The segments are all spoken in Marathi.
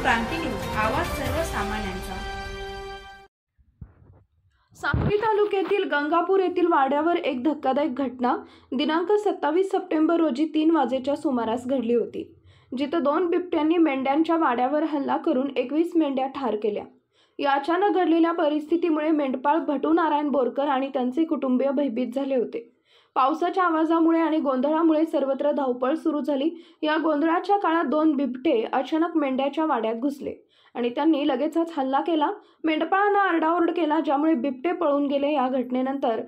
क्रांती न्यूज, आवाज सर्वसामान्यांचा। साक्री तालुक्यातील गंगापूर येथील वाड्यावर एक धक्कादायक घटना दिनांक 27 सप्टेंबर रोजी 3 वाजेच्या सुमारास घडली होती, जिथे 2 बिबट्यांनी मेंढ्यांच्या वाड्यावर हल्ला करून 21 मेंढ्या ठार केल्या। या अचानक घडलेल्या परिस्थितीमुळे मेंढपाळ भटू नारायण बोरकर आणि त्यांचे कुटुंबीय भयभीत झाले होते। पावसाच्या आवाजामुळे आणि गोंधळामुळे सर्वत्र धावपळ सुरू झाली। या गोंधळाच्या काळात 2 बिबटे अचानक मेंढ्याच्या वाड्यात घुसले आणि त्यांनी लगेचच हल्ला केला। मेंढपाळांना आरडाओरड केला, ज्यामुळे बिबटे पळून गेले। या घटनेनंतर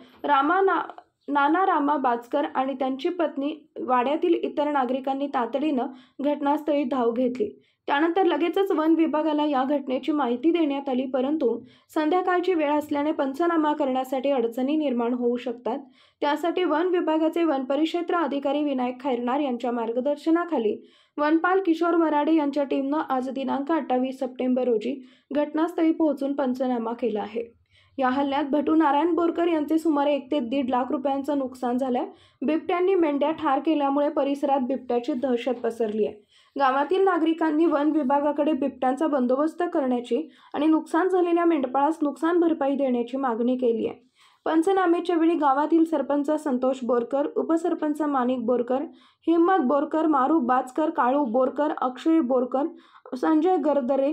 नाना रामा बाचकर आणि त्यांची पत्नी वाड्यातील इतर नागरिकांनी तातडीनं घटनास्थळी धाव घेतली। त्यानंतर लगेचच वन विभागाला या घटनेची माहिती देण्यात आली, परंतु संध्याकाळची वेळ असल्याने पंचनामा करण्यासाठी अडचणी निर्माण होऊ शकतात। त्यासाठी वन विभागाचे वन परिक्षेत्र अधिकारी विनायक खैरनार यांच्या मार्गदर्शनाखाली वनपाल किशोर वराडे यांच्या टीमनं आज दिनांक 28 सप्टेंबर रोजी घटनास्थळी पोहोचून पंचनामा केला आहे। या हल्ल्यात भटू नारायण बोरकर यांचे सुमारे 1 ते 1.5 लाख रुपयांचं नुकसान झालंय। बिबट्यांनी मेंढ्या ठार केल्यामुळे परिसरात बिबट्याची दहशत पसरली आहे। गावातील नागरिकांनी वन विभागाकडे बिबट्यांचा बंदोबस्त करण्याची आणि नुकसान झालेल्या मेंढपाळास नुकसान भरपाई देण्याची मागणी केली आहे। पंचनामेच्या वेळी गावातील सरपंच संतोष बोरकर, उपसरपंच माणिक बोरकर, हिम्मत बोरकर, मारू बाचकर, काळू बोरकर, अक्षय बोरकर, संजय गरदरे,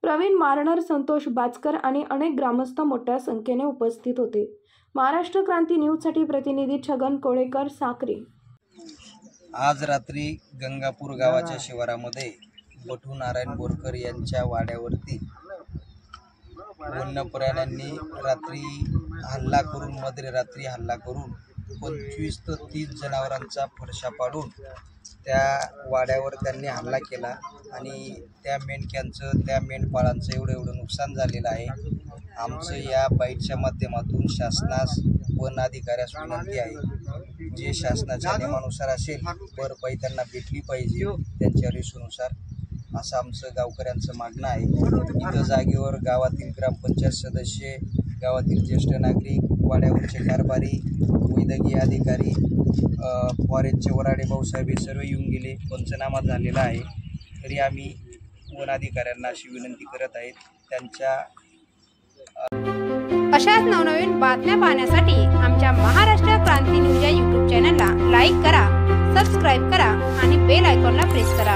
प्रवीण मारणार, संतोष बाचकर आणि अनेक ग्रामस्थ मोठ्या संख्येने उपस्थित होते। महाराष्ट्र क्रांती न्यूजसाठी प्रतिनिधी छगन कोळेकर, साक्री। आज रात्री गंगापूर गावाच्या शिवारामध्ये भटू नारायण बोरकर यांच्या वाड्यावरती वन्य प्राण्यांनी रात्री हल्ला करून मध्यरात्री हल्ला करून 25 ते 30 जनावरांचा फडशा पाडून त्या वाड्यावर त्यांनी हल्ला केला आणि त्या मेंढक्यांचं, त्या मेंढपाळांचं एवढं नुकसान झालेलं आहे। आमचं या बाईटच्या माध्यमातून शासनास, वन अधिकाऱ्यास विनंती आहे, जे शासनाच्या नियमानुसार असेल भरपाई त्यांना भेटली पाहिजे त्यांच्या रेशोनुसार, असं आमचं गावकऱ्यांचं मागणं आहे। इथं जागेवर गावातील ग्रामपंचायत सदस्य, गावातील ज्येष्ठ नागरिक, वाड्यावरचे कारभारी, वैद्यकीय अधिकारी, फॉरेस्टचे वराडे भाऊसाहेब हे सर्व येऊन गेले। पंचनामा झालेला आहे, तरी आम्ही वन अधिकाऱ्यांना अशी विनंती करत आहेत त्यांच्या अशाच नवनवीन बातम्या पाहण्यासाठी आमच्या महाराष्ट्र क्रांती न्यूज या YouTube चॅनलला लाईक करा, सबस्क्राईब करा आणि बेल आयकॉनला प्रेस करा।